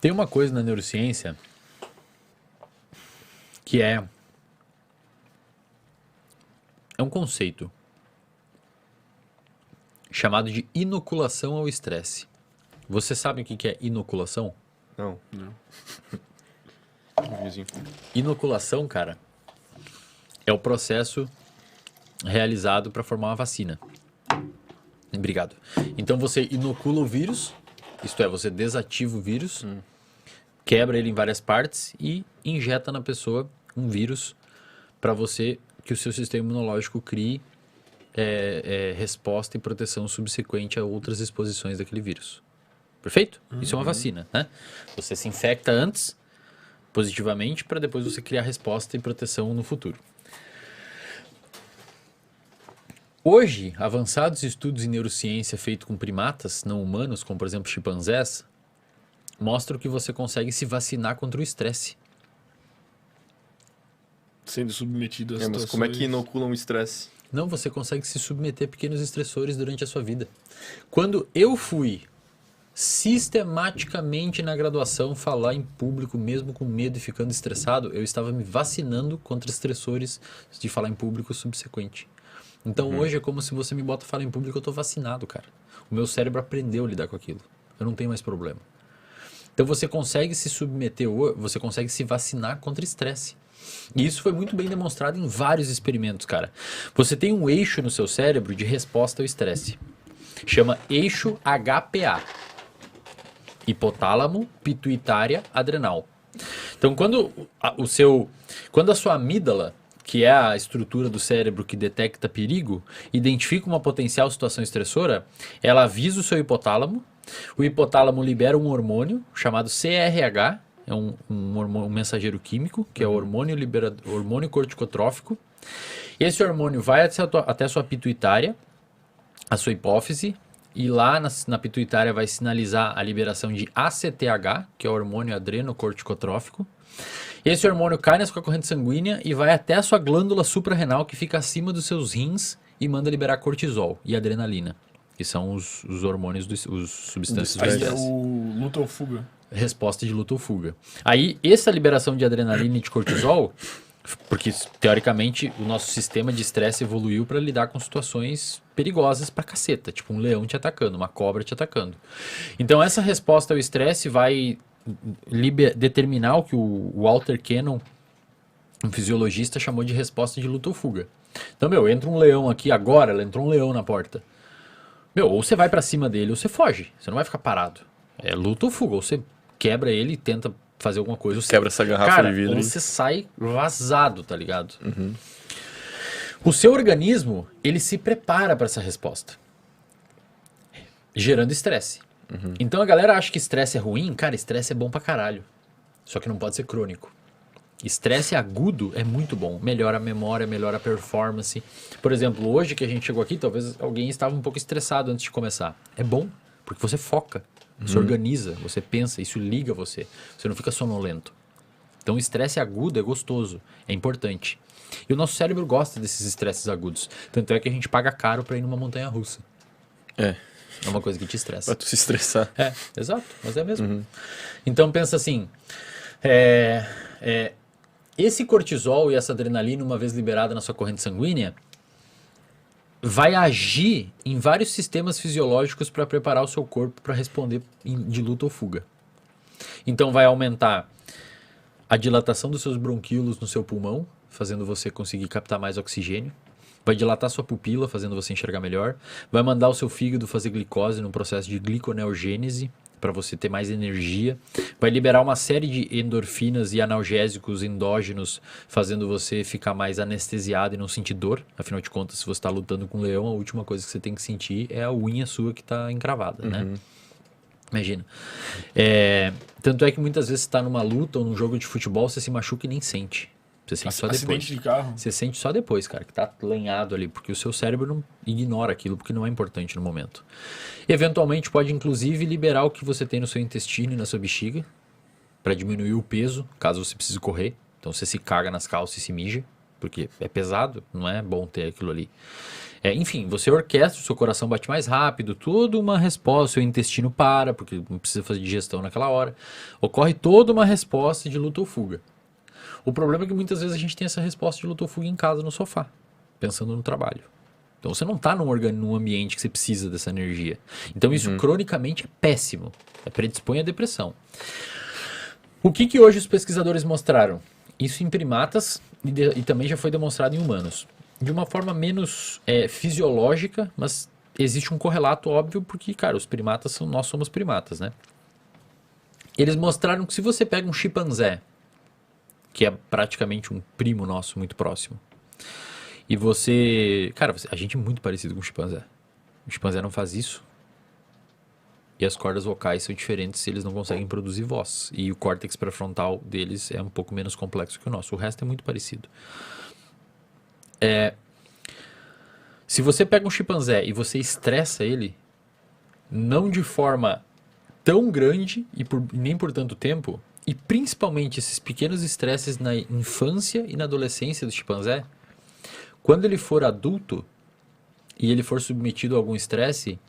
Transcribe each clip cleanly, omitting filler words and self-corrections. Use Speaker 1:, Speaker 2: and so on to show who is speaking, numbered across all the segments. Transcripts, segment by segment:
Speaker 1: Tem uma coisa na neurociência que é um conceito chamado de inoculação ao estresse. Você sabe o que é inoculação?
Speaker 2: Não.
Speaker 1: Inoculação, cara, é o processo realizado para formar uma vacina. Obrigado. Então você inocula o vírus, isto é, você desativa o vírus, quebra ele em várias partes e injeta na pessoa um vírus para que o seu sistema imunológico crie resposta e proteção subsequente a outras exposições daquele vírus. Perfeito? Isso é uma vacina, né? Você se infecta antes, positivamente, para depois você criar resposta e proteção no futuro. Hoje, avançados estudos em neurociência feitos com primatas não humanos, como por exemplo chimpanzés, mostram que você consegue se vacinar contra o estresse.
Speaker 3: Sendo submetido a situações...
Speaker 2: Mas como é que inoculam o estresse?
Speaker 1: Não, você consegue se submeter a pequenos estressores durante a sua vida. Quando eu fui sistematicamente na graduação falar em público, mesmo com medo e ficando estressado, eu estava me vacinando contra estressores de falar em público subsequente. Então hoje é como se você me bota a falar em público, eu estou vacinado, cara. O meu cérebro aprendeu a lidar com aquilo. Eu não tenho mais problema. Então você consegue se submeter, você consegue se vacinar contra estresse. E isso foi muito bem demonstrado em vários experimentos, cara. Você tem um eixo no seu cérebro de resposta ao estresse. Chama eixo HPA. Hipotálamo, pituitária, adrenal. Então quando a sua amígdala, que é a estrutura do cérebro que detecta perigo, identifica uma potencial situação estressora, ela avisa o seu hipotálamo. O hipotálamo libera um hormônio chamado CRH, é um mensageiro químico, que é o hormônio corticotrófico. Esse hormônio vai até a sua pituitária, a sua hipófise, e lá na pituitária vai sinalizar a liberação de ACTH, que é o hormônio adrenocorticotrófico. Esse hormônio cai na sua corrente sanguínea e vai até a sua glândula suprarrenal, que fica acima dos seus rins, e manda liberar cortisol e adrenalina, que são os hormônios, os substâncias do
Speaker 3: Aí é
Speaker 1: estresse.
Speaker 3: o luta ou fuga.
Speaker 1: Resposta de luta ou fuga. Aí, essa liberação de adrenalina e de cortisol, porque teoricamente o nosso sistema de estresse evoluiu para lidar com situações perigosas pra caceta, tipo um leão te atacando, uma cobra te atacando. Então essa resposta ao estresse vai determinar o que o Walter Cannon, um fisiologista, chamou de resposta de luta ou fuga. Então, entra um leão aqui agora, entrou um leão na porta. Ou você vai pra cima dele ou você foge, você não vai ficar parado. É luta ou fuga, ou você quebra ele e tenta fazer alguma coisa.
Speaker 2: Quebra essa garrafa de vidro.
Speaker 1: Ou você sai vazado, tá ligado? O seu organismo, ele se prepara para essa resposta, gerando estresse. Então a galera acha que estresse é ruim. Cara, estresse é bom pra caralho. Só que não pode ser crônico. Estresse agudo é muito bom. Melhora a memória, melhora a performance. Por exemplo, hoje que a gente chegou aqui, talvez alguém estava um pouco estressado antes de começar. É bom, porque você foca, você organiza, você pensa, isso liga você. Você não fica sonolento. Então o estresse agudo é gostoso, é importante. E o nosso cérebro gosta desses estresses agudos. Tanto é que a gente paga caro pra ir numa montanha-russa. É uma coisa que te estressa.
Speaker 2: Pra tu se estressar.
Speaker 1: Exato, mas é mesmo. Então pensa assim, esse cortisol e essa adrenalina, uma vez liberada na sua corrente sanguínea, vai agir em vários sistemas fisiológicos para preparar o seu corpo para responder de luta ou fuga. Então vai aumentar a dilatação dos seus bronquíolos no seu pulmão, fazendo você conseguir captar mais oxigênio. Vai dilatar sua pupila, fazendo você enxergar melhor. Vai mandar o seu fígado fazer glicose no processo de gliconeogênese, para você ter mais energia. Vai liberar uma série de endorfinas e analgésicos endógenos, fazendo você ficar mais anestesiado e não sentir dor. Afinal de contas, se você está lutando com um leão, a última coisa que você tem que sentir é a unha sua que está encravada, né? Imagina. Tanto é que muitas vezes você está numa luta ou num jogo de futebol, você se machuca e nem sente. Você sente só depois.
Speaker 3: Acidente de carro.
Speaker 1: Você sente só depois, cara, que tá lenhado ali, porque o seu cérebro não ignora aquilo, porque não é importante no momento. Eventualmente pode, inclusive, liberar o que você tem no seu intestino e na sua bexiga, para diminuir o peso, caso você precise correr. Então você se caga nas calças e se mija, porque é pesado, não é bom ter aquilo ali. Enfim, você orquestra, o seu coração bate mais rápido, toda uma resposta, seu intestino para, porque não precisa fazer digestão naquela hora. Ocorre toda uma resposta de luta ou fuga. O problema é que muitas vezes a gente tem essa resposta de luta ou fuga em casa, no sofá, pensando no trabalho. Então você não está num ambiente que você precisa dessa energia. Então isso cronicamente é péssimo. Predispõe à depressão. O que hoje os pesquisadores mostraram? Isso em primatas e também já foi demonstrado em humanos. De uma forma menos fisiológica, mas existe um correlato óbvio porque, cara, os primatas nós somos primatas, né? Eles mostraram que se você pega um chimpanzé, que é praticamente um primo nosso muito próximo, e você... Cara, a gente é muito parecido com o chimpanzé. O chimpanzé não faz isso. E as cordas vocais são diferentes se eles não conseguem produzir voz. E o córtex pré-frontal deles é um pouco menos complexo que o nosso. O resto é muito parecido. Se você pega um chimpanzé e você estressa ele, não de forma tão grande e nem por tanto tempo, e principalmente esses pequenos estresses na infância e na adolescência do chimpanzé, quando ele for adulto e ele for submetido a algum estresse,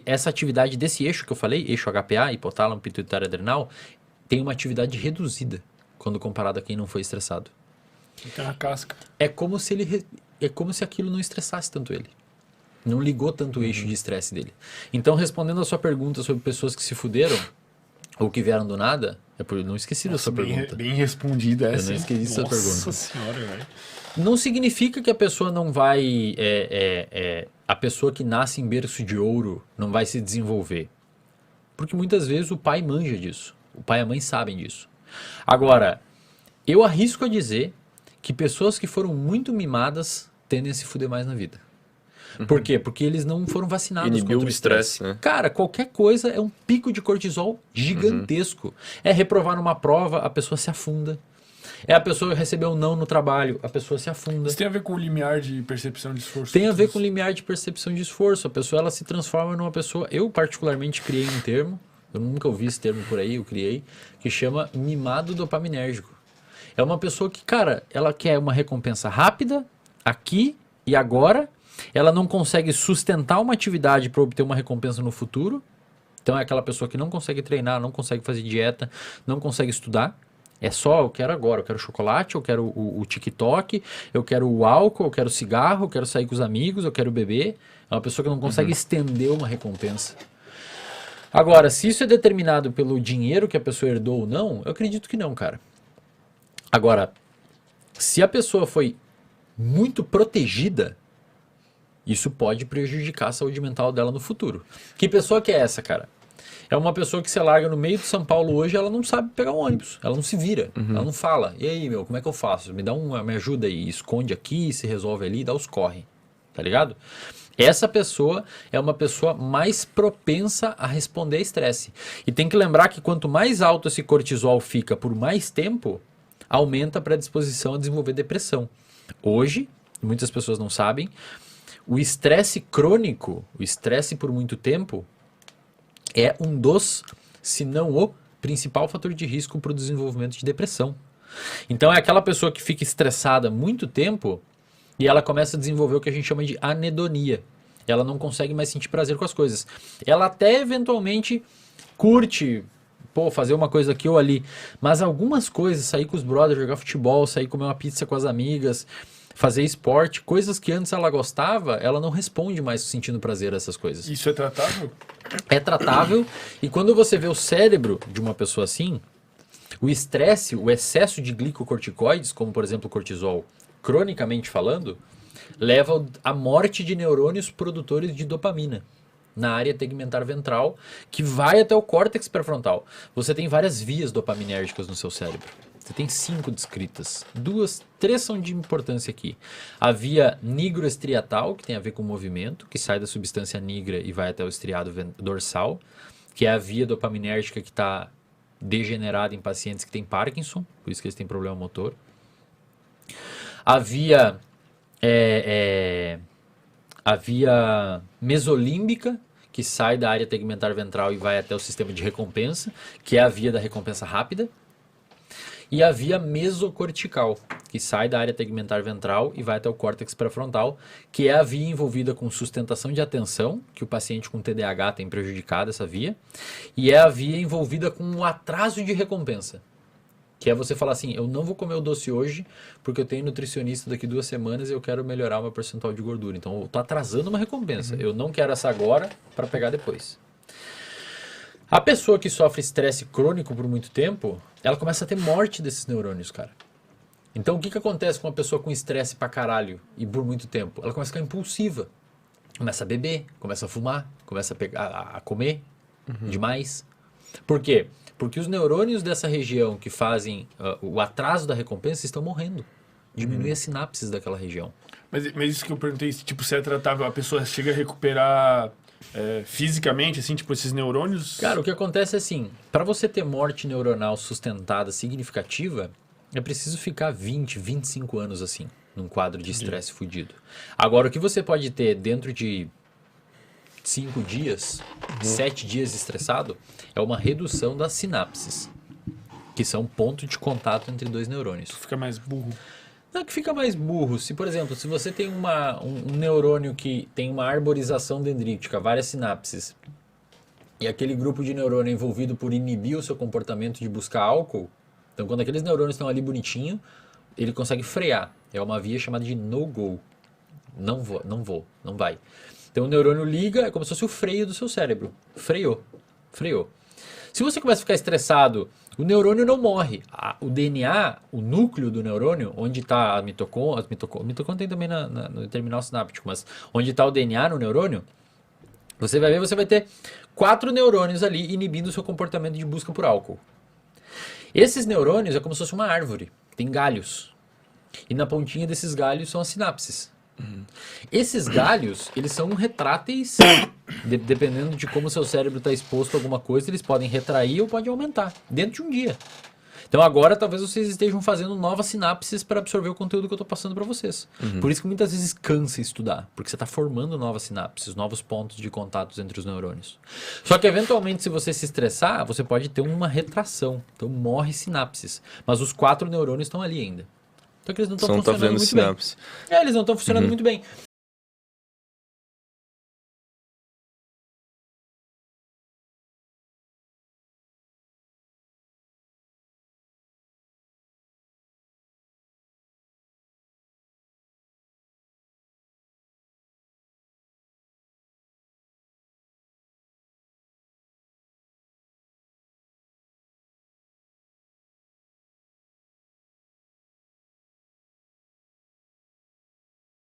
Speaker 1: essa atividade desse eixo que eu falei, eixo HPA, hipotálamo, pituitário adrenal, tem uma atividade reduzida quando comparado a quem não foi estressado.
Speaker 3: Fica na casca.
Speaker 1: É como se aquilo não estressasse tanto ele. Não ligou tanto o eixo de estresse dele. Então, respondendo a sua pergunta sobre pessoas que se fuderam ou que vieram do nada, eu não esqueci da sua pergunta.
Speaker 3: Bem respondida essa.
Speaker 1: Eu não esqueci da sua pergunta.
Speaker 3: Nossa senhora, velho.
Speaker 1: Não significa que a pessoa não vai... a pessoa que nasce em berço de ouro não vai se desenvolver. Porque muitas vezes o pai manja disso. O pai e a mãe sabem disso. Agora, eu arrisco a dizer que pessoas que foram muito mimadas tendem a se fuder mais na vida. Por quê? Porque eles não foram vacinados
Speaker 2: Inibiu
Speaker 1: contra o
Speaker 2: o estresse, né?
Speaker 1: Cara, qualquer coisa é um pico de cortisol gigantesco. É reprovar numa prova, a pessoa se afunda. É a pessoa receber um não no trabalho, a pessoa se afunda.
Speaker 3: Isso tem a ver com o limiar de percepção de esforço?
Speaker 1: Tem a ver com o limiar de percepção de esforço. A pessoa ela se transforma numa pessoa... Eu particularmente criei um termo, eu nunca ouvi esse termo por aí, eu criei, que chama mimado dopaminérgico. É uma pessoa que, cara, ela quer uma recompensa rápida, aqui e agora. Ela não consegue sustentar uma atividade para obter uma recompensa no futuro. Então é aquela pessoa que não consegue treinar, não consegue fazer dieta, não consegue estudar. É só, eu quero agora, eu quero chocolate, eu quero o TikTok, eu quero o álcool, eu quero cigarro, eu quero sair com os amigos, eu quero beber. É uma pessoa que não consegue estender uma recompensa. Agora, se isso é determinado pelo dinheiro que a pessoa herdou ou não, eu acredito que não, cara. Agora, se a pessoa foi muito protegida, isso pode prejudicar a saúde mental dela no futuro. Que pessoa que é essa, cara? É uma pessoa que você larga no meio de São Paulo hoje, ela não sabe pegar um ônibus, ela não se vira, ela não fala. E aí, meu, como é que eu faço? Me ajuda aí, esconde aqui, se resolve ali, dá os corre, tá ligado? Essa pessoa é uma pessoa mais propensa a responder a estresse. E tem que lembrar que quanto mais alto esse cortisol fica por mais tempo, aumenta a predisposição a desenvolver depressão. Hoje, muitas pessoas não sabem, o estresse crônico, o estresse por muito tempo, é um dos, se não o principal fator de risco para o desenvolvimento de depressão. Então é aquela pessoa que fica estressada muito tempo e ela começa a desenvolver o que a gente chama de anedonia. Ela não consegue mais sentir prazer com as coisas. Ela até eventualmente curte, fazer uma coisa aqui ou ali, mas algumas coisas, sair com os brothers, jogar futebol, sair comer uma pizza com as amigas, fazer esporte, coisas que antes ela gostava, ela não responde mais sentindo prazer a essas coisas.
Speaker 3: Isso é tratável?
Speaker 1: É tratável, e quando você vê o cérebro de uma pessoa assim, o estresse, o excesso de glicocorticoides, como por exemplo o cortisol, cronicamente falando, leva à morte de neurônios produtores de dopamina na área tegmentar ventral, que vai até o córtex pré-frontal. Você tem várias vias dopaminérgicas no seu cérebro. Você tem 5 descritas. 3 são de importância aqui. A via nigroestriatal, que tem a ver com o movimento, que sai da substância nigra e vai até o estriado dorsal, que é a via dopaminérgica que está degenerada em pacientes que têm Parkinson, por isso que eles têm problema motor. A via mesolímbica, que sai da área tegmentar ventral e vai até o sistema de recompensa, que é a via da recompensa rápida. e a via mesocortical, que sai da área tegmentar ventral e vai até o córtex pré-frontal, que é a via envolvida com sustentação de atenção, que o paciente com TDAH tem prejudicado essa via, e é a via envolvida com o atraso de recompensa. Que é você falar assim, eu não vou comer o doce hoje porque eu tenho nutricionista daqui 2 semanas e eu quero melhorar o meu percentual de gordura. Então eu tô atrasando uma recompensa. Eu não quero essa agora para pegar depois. A pessoa que sofre estresse crônico por muito tempo, ela começa a ter morte desses neurônios, cara. Então o que acontece com uma pessoa com estresse pra caralho e por muito tempo? Ela começa a ficar impulsiva. Começa a beber, começa a fumar, começa a comer demais. Por quê? Porque os neurônios dessa região que fazem o atraso da recompensa estão morrendo. Diminui as sinapses daquela região.
Speaker 3: Mas isso que eu perguntei, tipo, se é tratável, a pessoa chega a recuperar fisicamente, assim, tipo, esses neurônios?
Speaker 1: Cara, o que acontece é assim, para você ter morte neuronal sustentada significativa, é preciso ficar 20, 25 anos assim, num quadro de estresse fudido. Agora, o que você pode ter dentro de 5 dias, 7 dias estressado, é uma redução das sinapses, que são ponto de contato entre 2 neurônios.
Speaker 3: Fica mais burro.
Speaker 1: Não é que fica mais burro. Se, por exemplo, se você tem um neurônio que tem uma arborização dendrítica, várias sinapses, e aquele grupo de neurônio é envolvido por inibir o seu comportamento de buscar álcool, então quando aqueles neurônios estão ali bonitinho, ele consegue frear. É uma via chamada de no-go. Não vou, não vai. Então o neurônio liga, é como se fosse o freio do seu cérebro. Freou. Se você começa a ficar estressado, o neurônio não morre. O DNA, o núcleo do neurônio, onde está a mitocôndria tem também no terminal sináptico, mas onde está o DNA no neurônio, você vai ter 4 neurônios ali inibindo o seu comportamento de busca por álcool. Esses neurônios é como se fosse uma árvore, tem galhos. E na pontinha desses galhos são as sinapses. Esses galhos, eles são retráteis, dependendo de como o seu cérebro está exposto a alguma coisa, eles podem retrair ou podem aumentar, dentro de um dia. Então agora talvez vocês estejam fazendo novas sinapses para absorver o conteúdo que eu estou passando para vocês. Por isso que muitas vezes cansa estudar, porque você está formando novas sinapses, novos pontos de contatos entre os neurônios. Só que eventualmente se você se estressar, você pode ter uma retração, então morre sinapses, mas os 4 neurônios estão ali ainda. Só que eles não estão funcionando muito bem. Eles não estão funcionando muito bem.